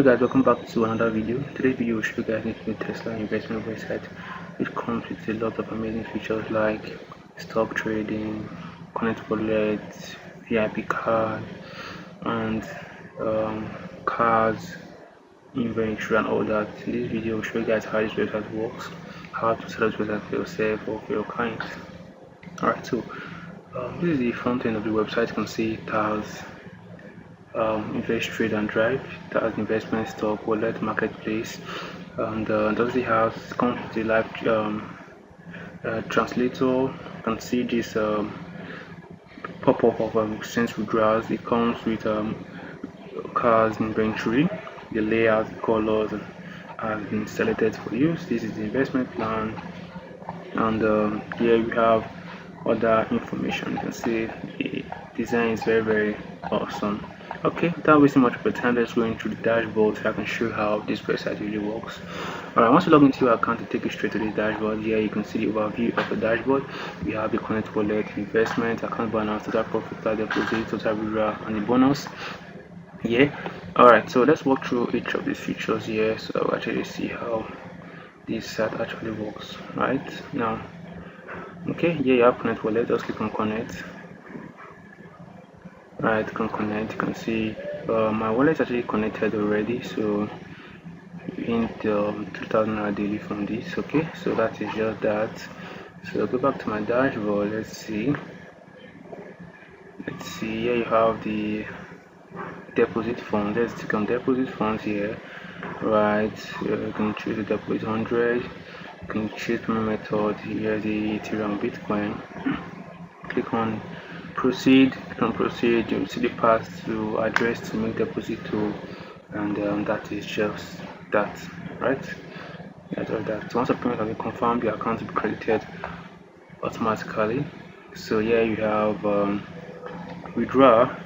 Hello guys, welcome back to another video. Today's video will show you guys a new Tesla investment website which comes with a lot of amazing features like stock trading, connect wallet, VIP card, and cars, inventory, and all that. In this video will show you guys how this website works, how to set up this website for yourself or for your clients. Alright, so this is the front end of the website. You can see it has invest, trade, and drive. That has investment, stock, wallet, marketplace, and does it have comes with a live translator. You can see this pop-up of sense withdrawals. It comes with cars inventory, the layout, the colors have been selected for use. This is the investment plan, and here we have other information. You can see the design is very awesome. Okay, without wasting much of your time, let's go into the dashboard so I can show you how this website really works. Alright, once you log into your account, to take you straight to this dashboard. Here you can see the overview of the dashboard. We have the connect wallet, investment, account balance, total profit, total deposit, total withdrawal, and the bonus. Yeah. Alright, so let's walk through each of these features here so I'll actually see how this site actually works. Right now, okay, here you have connect wallet. Just click on connect. Right, you can connect. You can see my wallet is actually connected already, so in the 2000 daily from this. Okay, so that is just that. So go back to my dashboard. Let's see, here you have the deposit funds. Let's click on deposit funds here. Right, you can choose the deposit 100. You can choose payment method. Here's the Ethereum, Bitcoin. Click on proceed. Proceed. You'll see the path to address to make deposit to, and that is just that. Right, that's all that. So once a payment has been confirmed, your account will be credited automatically. So here you have withdraw.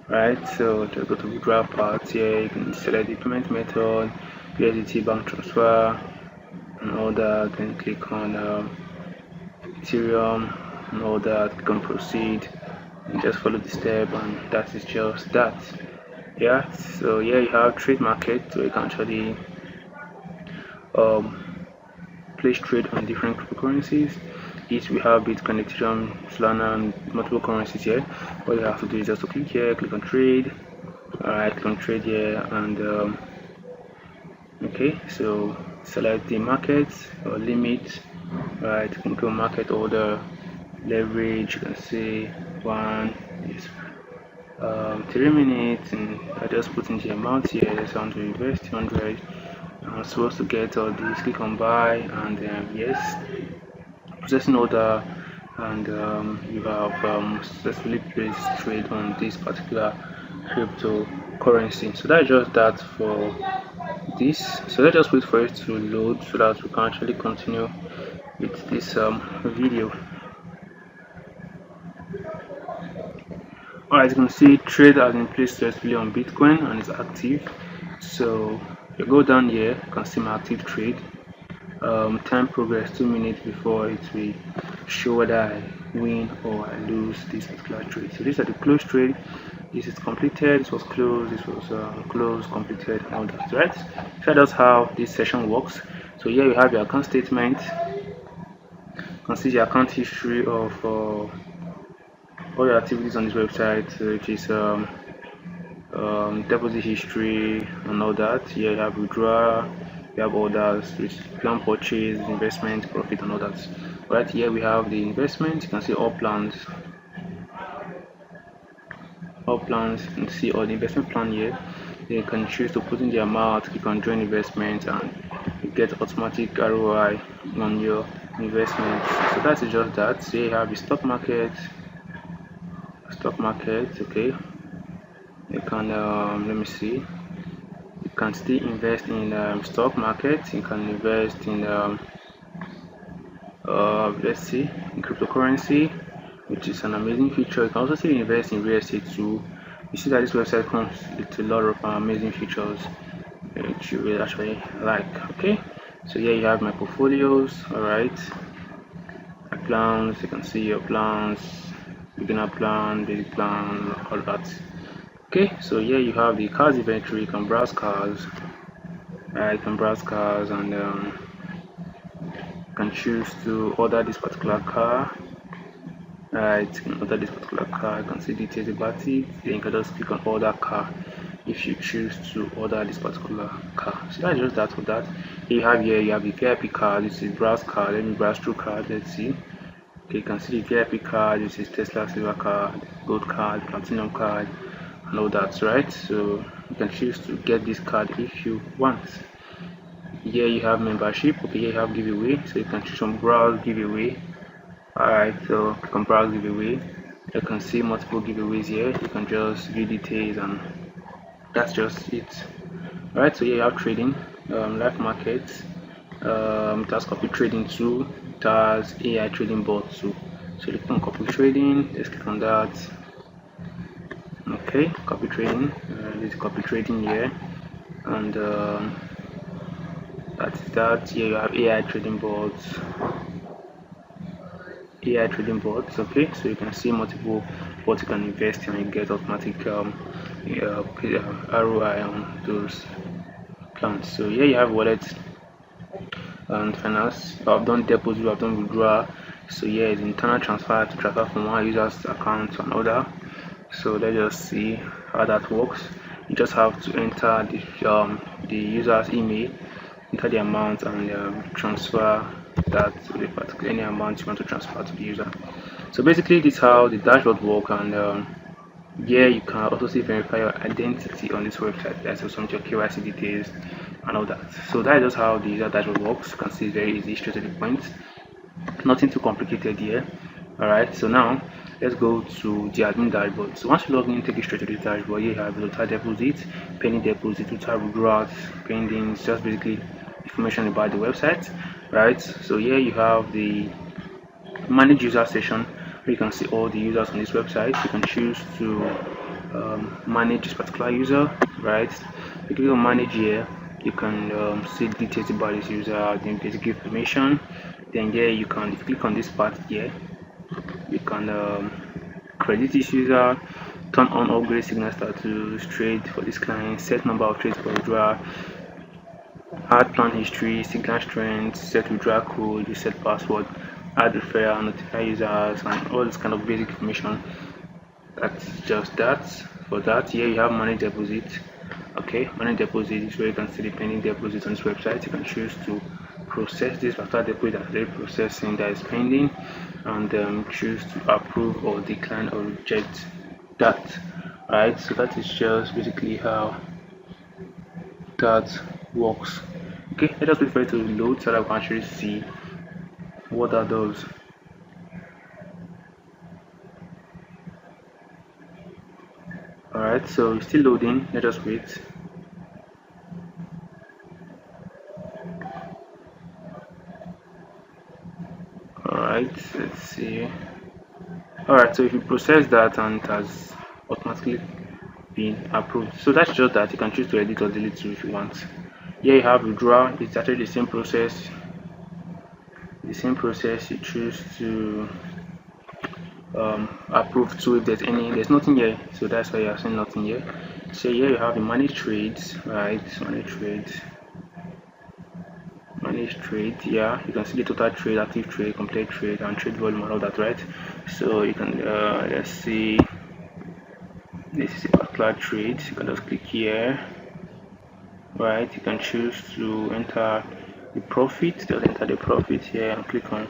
Right, so just go to withdraw part. Here you can select the payment method, USDT bank transfer, and all that. Then click on Ethereum and all that. Click on proceed and just follow the step, and that is just that. Yeah, so here you have trade market, so you can actually place trade on different cryptocurrencies. Each we have Bitcoin, Ethereum, Solana, and multiple currencies here. All you have to do is just to click here, click on trade. Alright, click on trade here, and okay, so select the market or limit. Right, you can go market order, leverage. You can see one is 3 minutes, and I just put in the amount here. I just want to invest 100. I'm supposed to get all this. Click on buy, and yes, processing order, and you have successfully placed trade on this particular cryptocurrency. So that's just that for this. So let's just wait for it to load so that we can actually continue with this video. Alright, you can see trade has been placed successfully on Bitcoin and is active. So if you go down here, you can see my active trade. Time progress 2 minutes before it will show whether I win or I lose this particular trade. So these are the closed trade. This is completed, this was closed, this was closed, completed, all that. Right, so that's how this session works. So here you have your account statement. You can see the account history of all your activities on this website, which is deposit history and all that. Here you have withdrawal, you have orders, which is plan purchase, investment, profit, and all that. Right here we have the investment. You can see all plans. You can see all the investment plan here. You can choose to put in the amount, click on join investment, and you get automatic ROI on your investment. So that's just that. So you have the stock market. Okay, you can let me see, you can still invest in stock market. You can invest in let's see, in cryptocurrency, which is an amazing feature. You can also still invest in real estate too. You see that this website comes with a lot of amazing features which you will actually like. Okay, so here you have my portfolios. All right, my plans. You can see your plans, beginner plan, basic plan, all that. Okay, so here you have the cars inventory. You can browse cars. You can browse cars and can choose to order this particular car. You can order this particular car. You can see details about it. Then you can just click on order car if you choose to order this particular car. So that's just that for that. You have here, you have the VIP card. This is browse card. Let me browse through card. Let's see. Okay, you can see the VIP card. This is Tesla silver card, gold card, platinum card, and all that, right? So you can choose to get this card if you want. Here you have membership. Okay, here you have giveaway. So you can choose from browse giveaway. Alright, so click on browse giveaway. You can see multiple giveaways here. You can just view details and that's just it. Alright, so here you have trading, live markets, it has copy trading too, it has AI trading bot too. So click on copy trading, let's click on that. Okay, copy trading, this is copy trading here, and that's that. Here you have AI trading bots. Okay, so you can see multiple what you can invest in and you get automatic ROI on those accounts. So here you have wallet and finance. I've done deposit, I've done withdrawal. So here is internal transfer to transfer from one user's account to another. So let's just see how that works. You just have to enter the user's email, enter the amount, and transfer that to the particular any amount you want to transfer to the user. So basically, this is how the dashboard works, and here you can also see verify your identity on this website. That's also your KYC details and all that. So that is just how the user dashboard works. You can see it's very easy, straight to the point. Nothing too complicated here. Alright, so now let's go to the admin dashboard. So once you log in, take you straight to this dashboard. Here you have total deposit, pending deposit, total withdrawals, pending, just basically information about the website, right? So here you have the manage user session where you can see all the users on this website. You can choose to manage this particular user, right? You click on manage here, you can see details about this user, the basic information. Then here you can click on this part here, you can credit this user, turn on upgrade signal status, trade for this client, set number of trades per withdrawal, add plan history, signal strength, set withdrawal code, reset password, add referral, notify users, and all this kind of basic information. That's just that. For that, here you have manage deposit. Okay, manage deposit is where you can see the pending deposits on this website. You can choose to process this after deposit that's already processing that is pending, and choose to approve or decline or reject that. Right, so that is just basically how that works. Okay, let us wait for it to load so that we can actually see what that does. Alright, so it's still loading, let us wait. Alright, let's see. Alright, so if you process that and it has automatically been approved, so that's just that. You can choose to edit or delete too if you want. Here you have withdrawal. It's actually the same process. You choose to approve to if there's nothing here, so that's why you are seeing nothing here. So here you have the manage trades, right? Manage trade. Yeah, you can see the total trade, active trade, complete trade, and trade volume and all that, right? So you can let's see, this is a particular trade. You can just click here, right? You can choose to enter the profit. Just enter the profit here and click on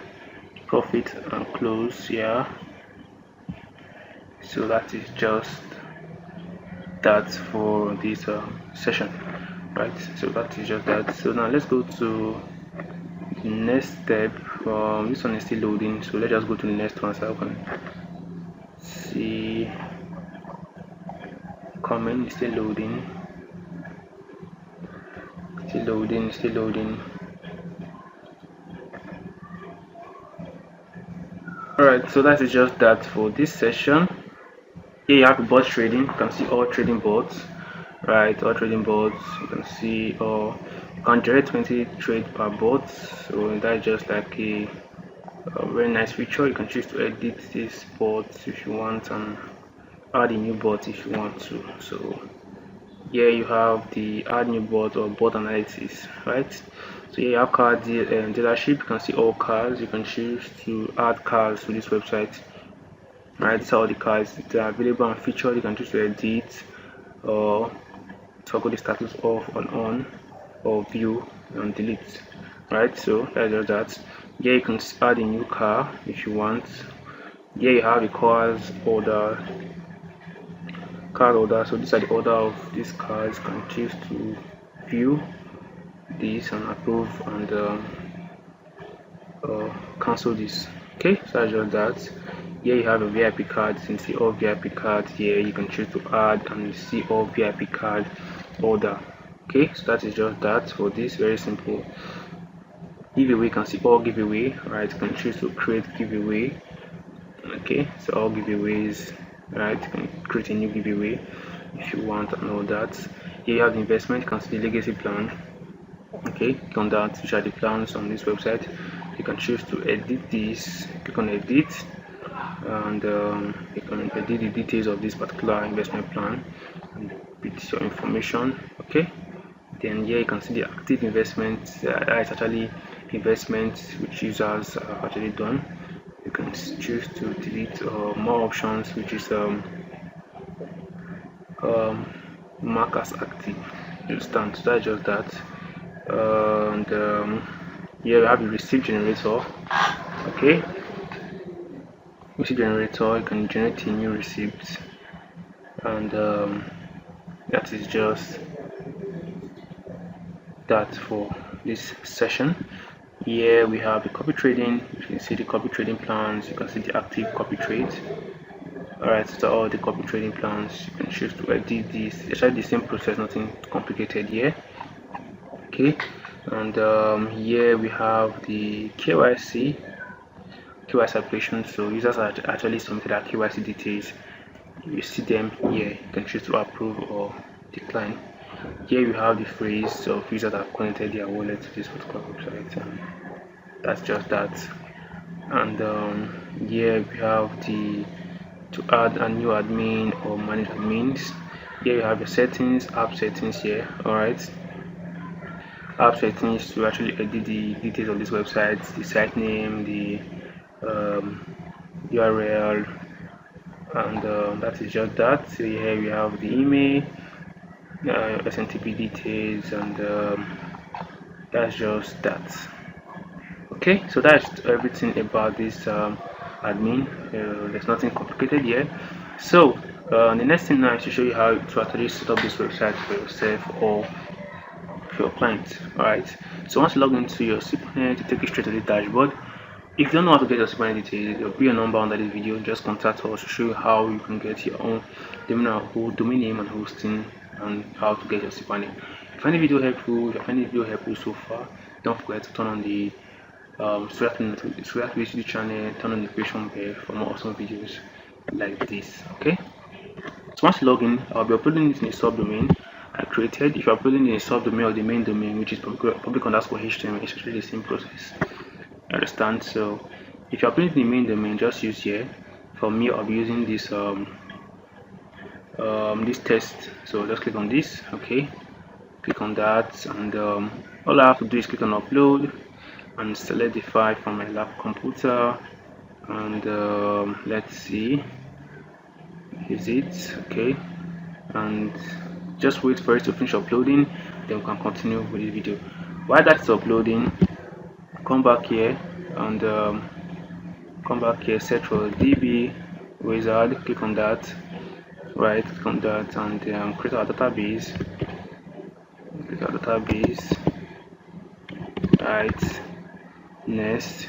profit and close here. So that is just that for this session, right? So that is just that. So now let's go to the next step. This one is still loading, so let's just go to the next one so I can see. Comment is still loading. Still loading. Alright, so that is just that for this session. Here you have bot trading. You can see all trading bots, right? All trading bots. You can see, or you can generate 20 trade per bot. So that's just like a very nice feature. You can choose to edit this bot if you want, and add a new bot if you want to. So here you have the add new bot or bot analysis, right? So here you have car dealership. You can see all cars. You can choose to add cars to this website, right? So all the cars that are available and featured, you can choose to edit or toggle the status off and on, or view and delete, right? So that's just that. Here you can add a new car if you want. Here you have the cars order, car order. So these are the order of these cars. You can choose to view this and approve and cancel this. Okay, so that's just that. Here you have a VIP card. You can see all VIP cards here. You can choose to add and see all VIP card order. Okay, so that is just that for this. Very simple. Giveaway, you can see all giveaway, right? You can choose to create giveaway. Okay, so all giveaways, right? You can create a new giveaway if you want and all that. Here you have the investment. You can see the legacy plan. Okay, click on that, which are the plans on this website. You can choose to edit this. Click on edit, and you can edit the details of this particular investment plan and with your information. Okay, then here you can see the active investments. That is actually investments which users have actually done. You can choose to delete more options, which is mark as active. You understand? So that's just that. And here we have the receipt generator. Okay, receipt generator, you can generate a new receipt, and that is just that for this session. Here we have the copy trading. You can see the copy trading plans. You can see the active copy trades. Alright, so all the copy trading plans. You can choose to edit this. It's actually the same process, nothing complicated here. Okay, and here we have the KYC application. So users are actually submitted their KYC details. You see them here. You can choose to approve or decline. Here you have the phrase of users that have connected their wallet to this particular website, and that's just that. And here we have the to add a new admin or manage admins. Here you have your settings, app settings here. Alright, app settings to actually edit the details of this website, the site name, the URL, and that is just that. So here we have the email, SNTP details, and that's just that. Okay, so that's everything about this admin. There's nothing complicated here. So the next thing now is to show you how to actually set up this website for yourself or for your client. Alright, so once you log into your SIPnet, you take you straight to the dashboard. If you don't know how to get your SIPnet details, there will be a number under this video. Just contact us to show you how you can get your own domain name and hosting, and how to get your SIPnet. If you find the video helpful, so far, don't forget to turn on the subscribe channel, turn on the notification bell for more awesome videos like this. Okay, so once you log in, I'll be uploading this in a subdomain I created. If you're uploading in a subdomain or the main domain, which is public_HTML, it's actually the same process. Understand? So if you're uploading in the main domain, just use here. For me, I'll be using this this test. So just click on this. Okay, click on that, and all I have to do is click on upload and select the file from my lap computer, and let's see, is it okay? And just wait for it to finish uploading, then we can continue with the video. While that's uploading, come back here and search for DB wizard. Click on that, right? Click on that, and create our database. Create our database, right? Next,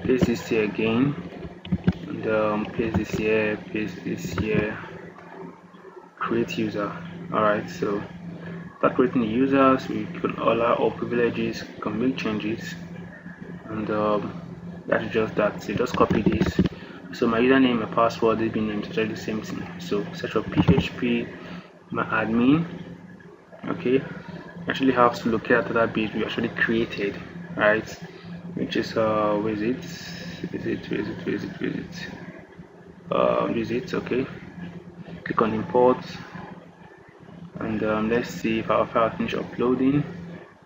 paste this here again, and paste this here, create user. Alright, so start creating the users. We can allow all privileges, you can make changes, and that's just that. So just copy this. So my username, my password, DB name is actually the same thing. So search for PHP my admin. Okay, actually have to locate a database we actually created, right? Which is where is it? use it. Okay, click on import, and let's see if our file finish uploading.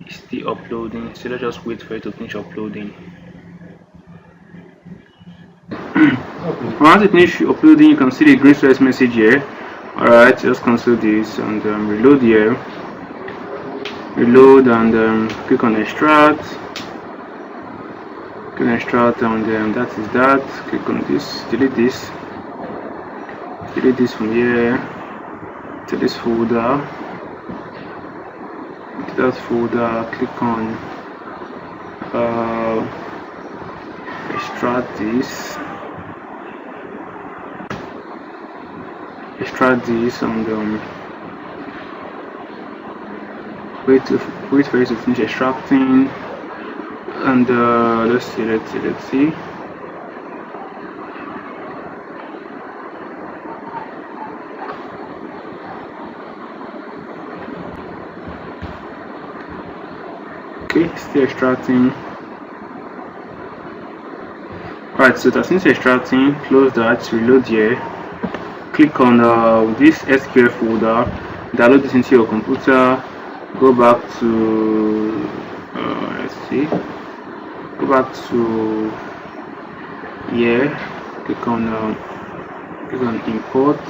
It's still uploading, so let's just wait for it to finish uploading. Once it finishes uploading, you can see the green source message here. Alright, just cancel this and reload here. Reload and click on extract. Click on extract, and that is that. Click on this, delete this. Delete this from here to this folder. To that folder, click on extract this. Extract this and wait for it to finish extracting, and let's see. Okay, still extracting. Alright, so that's finished extracting. Close that, reload here. Click on this SQL folder, download this into your computer, go back to go back to here, click on import,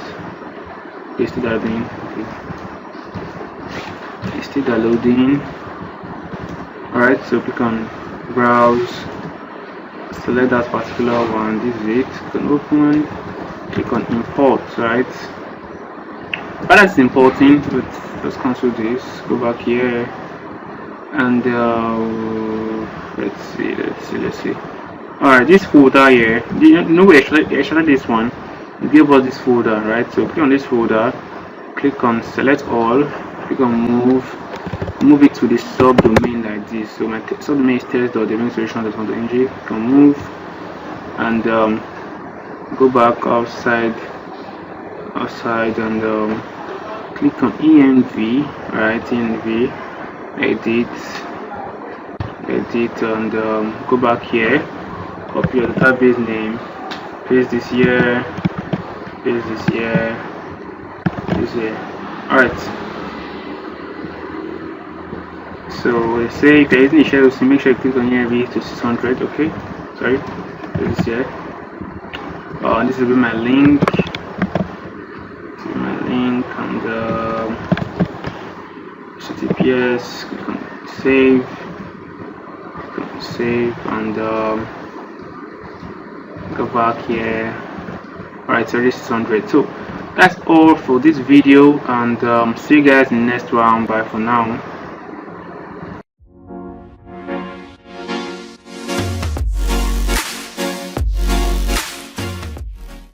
it's still downloading. Okay. It's still downloading. Alright, so click on browse, select that particular one, this is it, click on open. Click on import, right? While that's importing, let's cancel this, go back here, and let's see. Alright, this folder here, you know we extracted this one, it gave us this folder, right? So click on this folder, click on select all, click on move it to the subdomain like this. So my subdomain is test.domain-solutions.ng. Click on move, and go back outside and click on env, right? Env, edit, and go back here, copy your database name, paste this here, paste this here, this here. Alright, so let's say if you're using the shadows, make sure you click on env to 600. Okay, sorry, this here. This will be my link. And HTTPS. Click on save, and go back here. Alright, so this is 100. So that's all for this video, and see you guys in the next round. Bye for now.